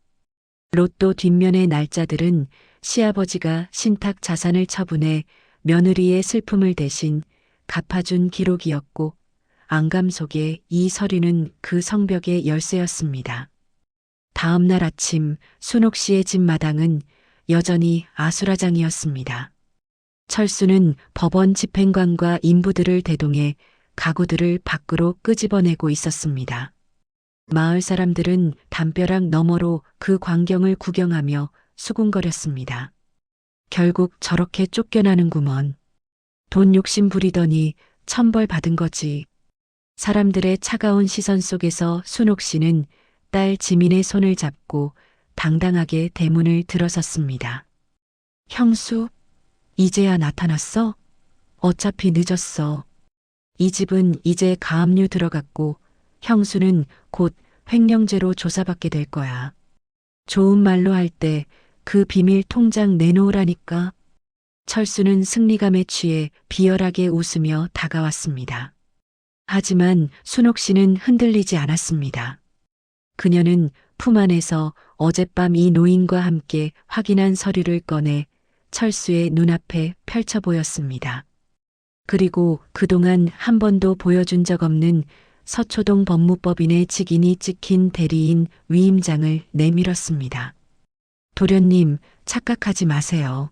로또 뒷면의 날짜들은 시아버지가 신탁 자산을 처분해 며느리의 슬픔을 대신 갚아준 기록이었고 앙감 속에 이 서류는 그 성벽의 열쇠였습니다. 다음 날 아침 순옥 씨의 집 마당은 여전히 아수라장이었습니다. 철수는 법원 집행관과 인부들을 대동해 가구들을 밖으로 끄집어내고 있었습니다. 마을 사람들은 담벼락 너머로 그 광경을 구경하며 수군거렸습니다. 결국 저렇게 쫓겨나는구먼. 돈 욕심 부리더니 천벌 받은 거지. 사람들의 차가운 시선 속에서 순옥 씨는 딸 지민의 손을 잡고 당당하게 대문을 들어섰습니다. 형수, 이제야 나타났어? 어차피 늦었어. 이 집은 이제 가압류 들어갔고 형수는 곧 횡령죄로 조사받게 될 거야. 좋은 말로 할 때 그 비밀 통장 내놓으라니까. 철수는 승리감에 취해 비열하게 웃으며 다가왔습니다. 하지만 순옥 씨는 흔들리지 않았습니다. 그녀는 품 안에서 어젯밤 이 노인과 함께 확인한 서류를 꺼내 철수의 눈앞에 펼쳐 보였습니다. 그리고 그동안 한 번도 보여준 적 없는 서초동 법무법인의 직인이 찍힌 대리인 위임장을 내밀었습니다. 도련님, 착각하지 마세요.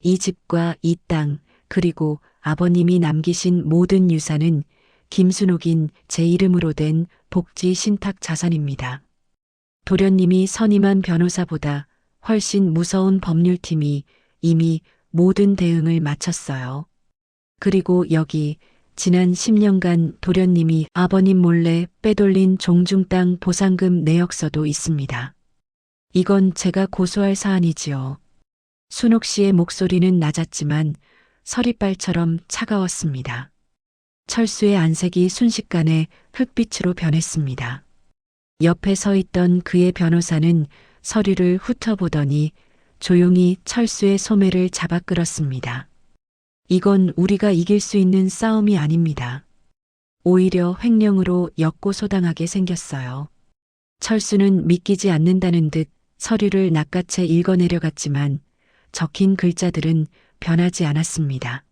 이 집과 이 땅, 그리고 아버님이 남기신 모든 유산은 김순옥인 제 이름으로 된 복지 신탁 자산입니다. 도련님이 선임한 변호사보다 훨씬 무서운 법률팀이 이미 모든 대응을 마쳤어요. 그리고 여기 지난 10년간 도련님이 아버님 몰래 빼돌린 종중 땅 보상금 내역서도 있습니다. 이건 제가 고소할 사안이지요. 순옥 씨의 목소리는 낮았지만 서리빨처럼 차가웠습니다. 철수의 안색이 순식간에 흑빛으로 변했습니다. 옆에 서 있던 그의 변호사는 서류를 훑어보더니 조용히 철수의 소매를 잡아 끌었습니다. 이건 우리가 이길 수 있는 싸움이 아닙니다. 오히려 횡령으로 역고소당하게 생겼어요. 철수는 믿기지 않는다는 듯 서류를 낚아채 읽어내려갔지만 적힌 글자들은 변하지 않았습니다.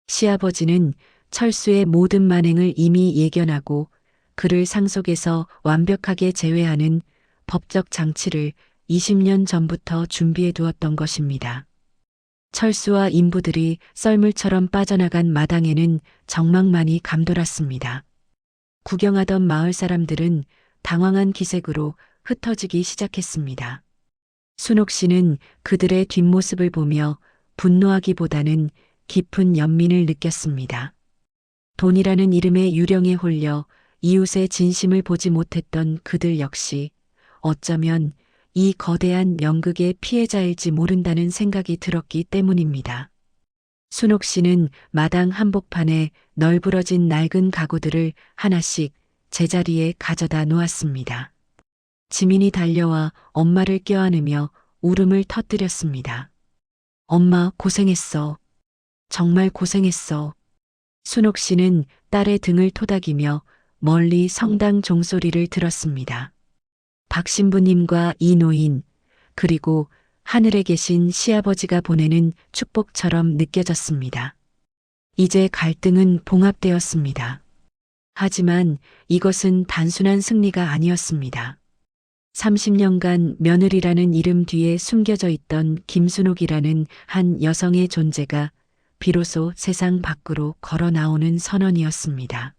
시아버지는 철수의 모든 만행을 이미 예견하고 그를 상속에서 완벽하게 제외하는 법적 장치를 20년 전부터 준비해 두었던 것입니다. 철수와 인부들이 썰물처럼 빠져나간 마당에는 정막만이 감돌았습니다. 구경하던 마을 사람들은 당황한 기색으로 흩어지기 시작했습니다. 순옥 씨는 그들의 뒷모습을 보며 분노하기보다는 깊은 연민을 느꼈습니다. 돈이라는 이름의 유령에 홀려 이웃의 진심을 보지 못했던 그들 역시 어쩌면 이 거대한 연극의 피해자일지 모른다는 생각이 들었기 때문입니다. 순옥 씨는 마당 한복판에 널브러진 낡은 가구들을 하나씩 제자리에 가져다 놓았습니다. 지민이 달려와 엄마를 껴안으며 울음을 터뜨렸습니다. 엄마 고생했어. 정말 고생했어. 순옥 씨는 딸의 등을 토닥이며 멀리 성당 종소리를 들었습니다. 박 신부님과 이 노인, 그리고 하늘에 계신 시아버지가 보내는 축복처럼 느껴졌습니다. 이제 갈등은 봉합되었습니다. 하지만 이것은 단순한 승리가 아니었습니다. 30년간 며느리라는 이름 뒤에 숨겨져 있던 김순옥이라는 한 여성의 존재가 비로소 세상 밖으로 걸어 나오는 선언이었습니다.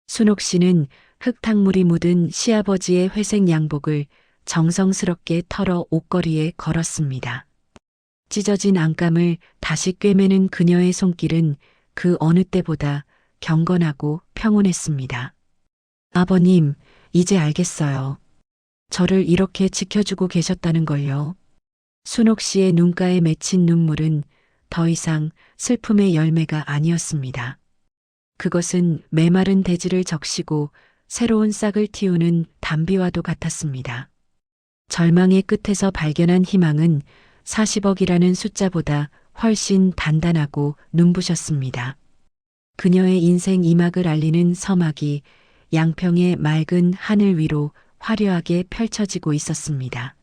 순옥 씨는 흙탕물이 묻은 시아버지의 회색 양복을 정성스럽게 털어 옷걸이에 걸었습니다. 찢어진 안감을 다시 꿰매는 그녀의 손길은 그 어느 때보다 경건하고 평온했습니다. 아버님, 이제 알겠어요. 저를 이렇게 지켜주고 계셨다는 걸요. 순옥 씨의 눈가에 맺힌 눈물은 더 이상 슬픔의 열매가 아니었습니다. 그것은 메마른 대지를 적시고 새로운 싹을 틔우는 담비와도 같았습니다. 절망의 끝에서 발견한 희망은 40억이라는 숫자보다 훨씬 단단하고 눈부셨습니다. 그녀의 인생 이막을 알리는 서막이 양평의 맑은 하늘 위로 화려하게 펼쳐지고 있었습니다.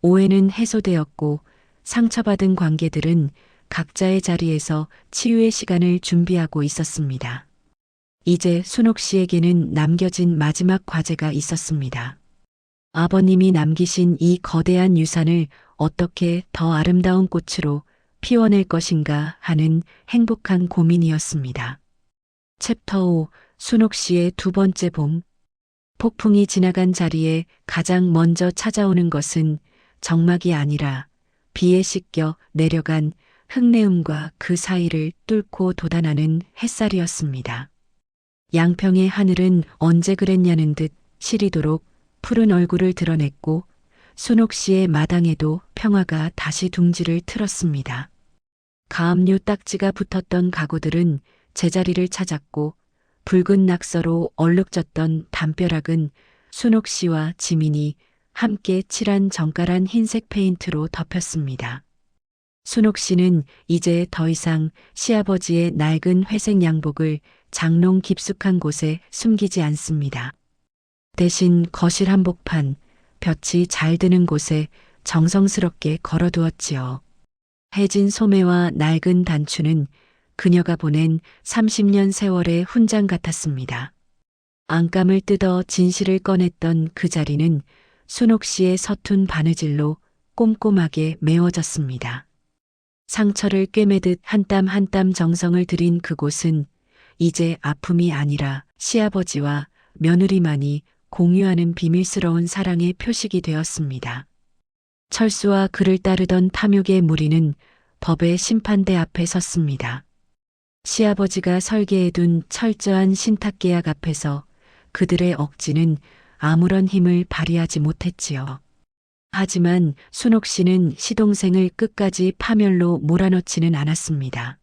오해는 해소되었고 상처받은 관계들은 각자의 자리에서 치유의 시간을 준비하고 있었습니다. 이제 순옥 씨에게는 남겨진 마지막 과제가 있었습니다. 아버님이 남기신 이 거대한 유산을 어떻게 더 아름다운 꽃으로 피워낼 것인가 하는 행복한 고민이었습니다. 챕터 5 순옥 씨의 두 번째 봄. 폭풍이 지나간 자리에 가장 먼저 찾아오는 것은 정막이 아니라 비에 씻겨 내려간 흙내음과 그 사이를 뚫고 돋아나는 햇살이었습니다. 양평의 하늘은 언제 그랬냐는 듯 시리도록 푸른 얼굴을 드러냈고 순옥 씨의 마당에도 평화가 다시 둥지를 틀었습니다. 가압류 딱지가 붙었던 가구들은 제자리를 찾았고 붉은 낙서로 얼룩졌던 담벼락은 순옥 씨와 지민이 함께 칠한 정갈한 흰색 페인트로 덮였습니다. 순옥 씨는 이제 더 이상 시아버지의 낡은 회색 양복을 장롱 깊숙한 곳에 숨기지 않습니다. 대신 거실 한복판, 볕이 잘 드는 곳에 정성스럽게 걸어두었지요. 해진 소매와 낡은 단추는 그녀가 보낸 30년 세월의 훈장 같았습니다. 안감을 뜯어 진실을 꺼냈던 그 자리는 순옥 씨의 서툰 바느질로 꼼꼼하게 메워졌습니다. 상처를 꿰매듯 한 땀 한 땀 정성을 들인 그곳은 이제 아픔이 아니라 시아버지와 며느리만이 공유하는 비밀스러운 사랑의 표식이 되었습니다. 철수와 그를 따르던 탐욕의 무리는 법의 심판대 앞에 섰습니다. 시아버지가 설계해둔 철저한 신탁계약 앞에서 그들의 억지는 아무런 힘을 발휘하지 못했지요. 하지만 순옥 씨는 시동생을 끝까지 파멸로 몰아넣지는 않았습니다.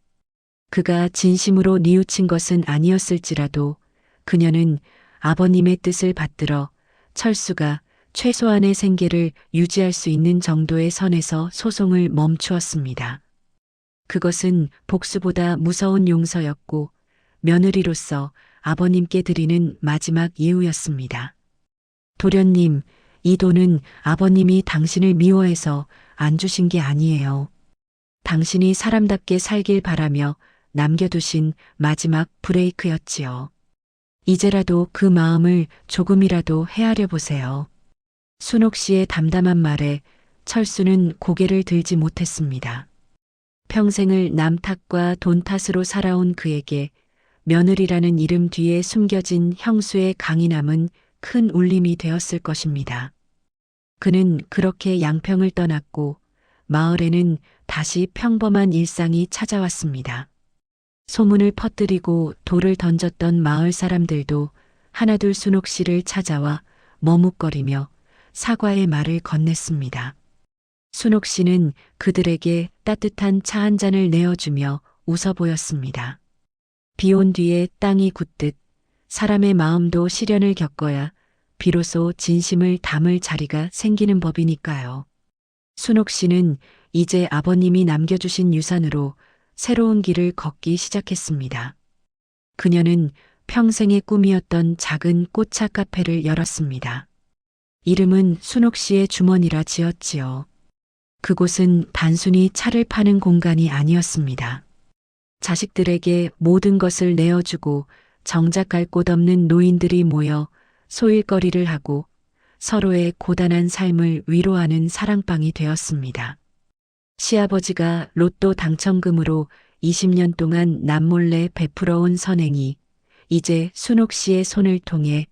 그가 진심으로 뉘우친 것은 아니었을지라도 그녀는 아버님의 뜻을 받들어 철수가 최소한의 생계를 유지할 수 있는 정도의 선에서 소송을 멈추었습니다. 그것은 복수보다 무서운 용서였고 며느리로서 아버님께 드리는 마지막 예우였습니다. 도련님, 이 돈은 아버님이 당신을 미워해서 안 주신 게 아니에요. 당신이 사람답게 살길 바라며 남겨두신 마지막 브레이크였지요. 이제라도 그 마음을 조금이라도 헤아려 보세요. 순옥 씨의 담담한 말에 철수는 고개를 들지 못했습니다. 평생을 남 탓과 돈 탓으로 살아온 그에게 며느리라는 이름 뒤에 숨겨진 형수의 강인함은 큰 울림이 되었을 것입니다. 그는 그렇게 양평을 떠났고 마을에는 다시 평범한 일상이 찾아왔습니다. 소문을 퍼뜨리고 돌을 던졌던 마을 사람들도 하나둘 순옥 씨를 찾아와 머뭇거리며 사과의 말을 건넸습니다. 순옥 씨는 그들에게 따뜻한 차 한 잔을 내어주며 웃어 보였습니다. 비 온 뒤에 땅이 굳듯 사람의 마음도 시련을 겪어야 비로소 진심을 담을 자리가 생기는 법이니까요. 순옥 씨는 이제 아버님이 남겨주신 유산으로 새로운 길을 걷기 시작했습니다. 그녀는 평생의 꿈이었던 작은 꽃차 카페를 열었습니다. 이름은 순옥 씨의 주머니라 지었지요. 그곳은 단순히 차를 파는 공간이 아니었습니다. 자식들에게 모든 것을 내어주고 정작 갈 곳 없는 노인들이 모여 소일거리를 하고 서로의 고단한 삶을 위로하는 사랑방이 되었습니다. 시아버지가 로또 당첨금으로 20년 동안 남몰래 베풀어온 선행이 이제 순옥 씨의 손을 통해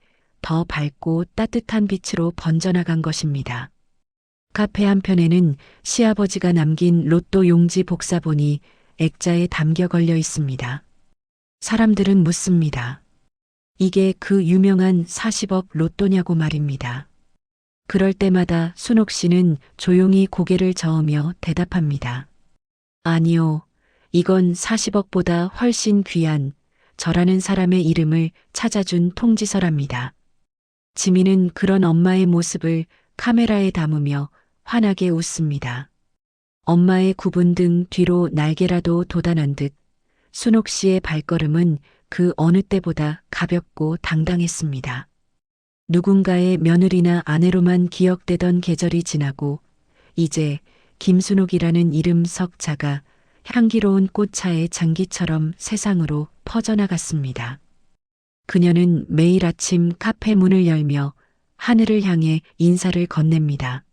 더 밝고 따뜻한 빛으로 번져나간 것입니다. 카페 한편에는 시아버지가 남긴 로또 용지 복사본이 액자에 담겨 걸려 있습니다. 사람들은 묻습니다. 이게 그 유명한 40억 로또냐고 말입니다. 그럴 때마다 순옥 씨는 조용히 고개를 저으며 대답합니다. 아니요, 이건 40억보다 훨씬 귀한 저라는 사람의 이름을 찾아준 통지서랍니다. 지민은 그런 엄마의 모습을 카메라에 담으며 환하게 웃습니다. 엄마의 구분 등 뒤로 날개라도 돋아난 듯 순옥 씨의 발걸음은 그 어느 때보다 가볍고 당당했습니다. 누군가의 며느리나 아내로만 기억되던 계절이 지나고 이제 김순옥이라는 이름 석자가 향기로운 꽃차의 장기처럼 세상으로 퍼져나갔습니다. 그녀는 매일 아침 카페 문을 열며 하늘을 향해 인사를 건넵니다.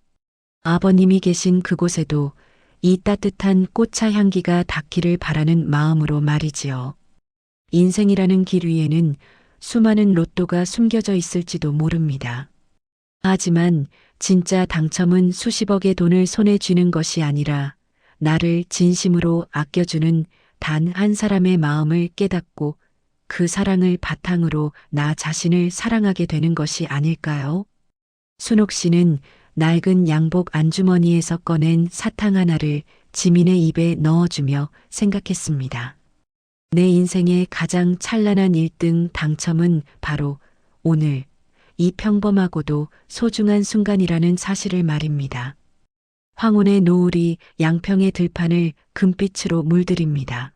아버님이 계신 그곳에도 이 따뜻한 꽃차 향기가 닿기를 바라는 마음으로 말이지요. 인생이라는 길 위에는 수많은 로또가 숨겨져 있을지도 모릅니다. 하지만 진짜 당첨은 수십억의 돈을 손에 쥐는 것이 아니라 나를 진심으로 아껴주는 단 한 사람의 마음을 깨닫고 그 사랑을 바탕으로 나 자신을 사랑하게 되는 것이 아닐까요? 순옥 씨는 낡은 양복 안주머니에서 꺼낸 사탕 하나를 지민의 입에 넣어주며 생각했습니다. 내 인생의 가장 찬란한 1등 당첨은 바로 오늘 이 평범하고도 소중한 순간이라는 사실을 말입니다. 황혼의 노을이 양평의 들판을 금빛으로 물들입니다.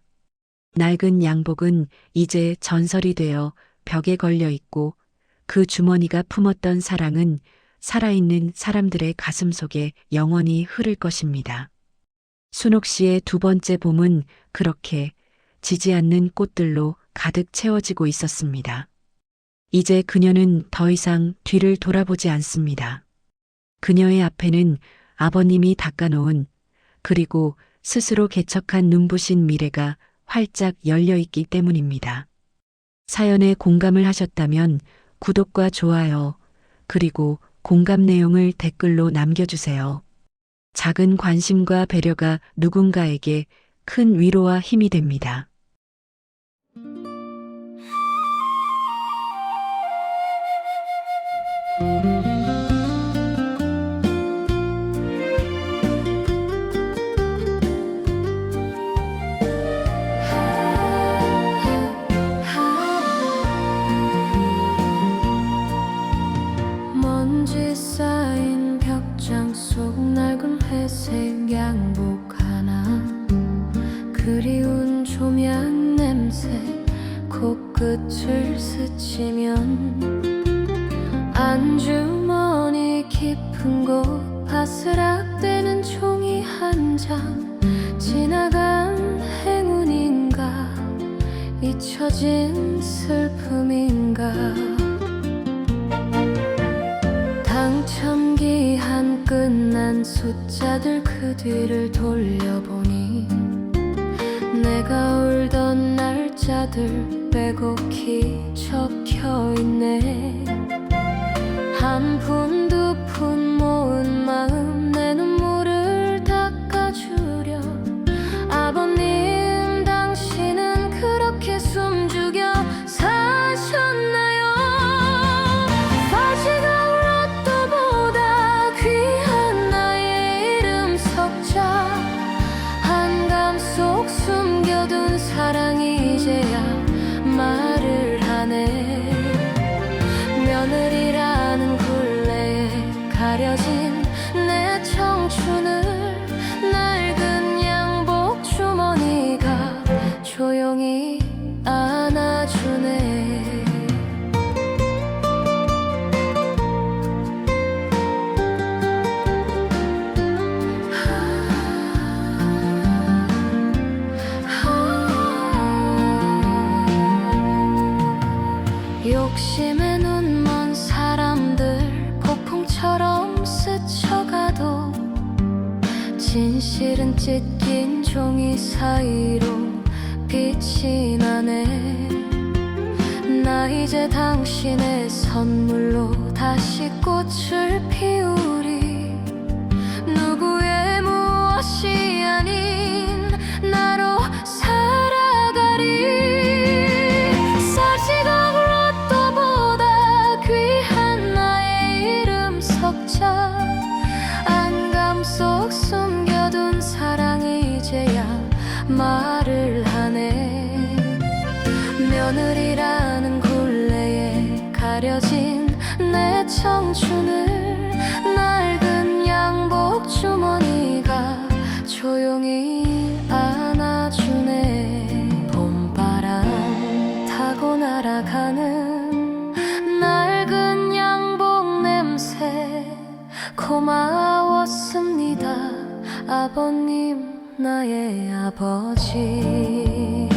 낡은 양복은 이제 전설이 되어 벽에 걸려 있고 그 주머니가 품었던 사랑은 살아있는 사람들의 가슴 속에 영원히 흐를 것입니다. 순옥 씨의 두 번째 봄은 그렇게 지지 않는 꽃들로 가득 채워지고 있었습니다. 이제 그녀는 더 이상 뒤를 돌아보지 않습니다. 그녀의 앞에는 아버님이 닦아놓은 그리고 스스로 개척한 눈부신 미래가 활짝 열려 있기 때문입니다. 사연에 공감을 하셨다면 구독과 좋아요 그리고 공감 내용을 댓글로 남겨주세요. 작은 관심과 배려가 누군가에게 큰 위로와 힘이 됩니다. 먼지 쌓인 벽장 속 낡은 회색 양복 하나 그리운 조명 냄새 코끝을 스치면 안주머니 깊은 곳 바스락대는 종이 한 장 지나간 행운인가 잊혀진 슬픔인가 당첨 기한 끝난 숫자들 그 뒤를 돌려보니 내가 울던 날짜들 빼곡히 적혀있네 한 푼 두 푼 모은 마음 내 눈물을 닦아주려 아버님 당신은 그렇게 숨죽여 사셨나요? 바지가 로또보다 이제야 말을 하네. 며느리라는 굴레에 가려진 내 청춘을 낡은 양복 주머니가 조용히 안아주네. 욕심에 눈먼 사람들 폭풍처럼 스쳐가도 진실은 찢긴 종이 사이로 빛이 나네. 나 이제 당신의 선물로 다시 꽃을 피우리. 누구의 무엇이 아닌 나로 살아가리. 사지가 로또보다 귀한 나의 이름 석자. 안감 속 숨겨둔 사랑이 이제야 말을 하네. 며느리라는 굴레에 가려진 내 청춘을 낡은 양복 주머니가 조용히 안아주네. 봄바람 타고 날아가는 낡은 양복 냄새 고마웠습니다. 아버님, 나의 아버지.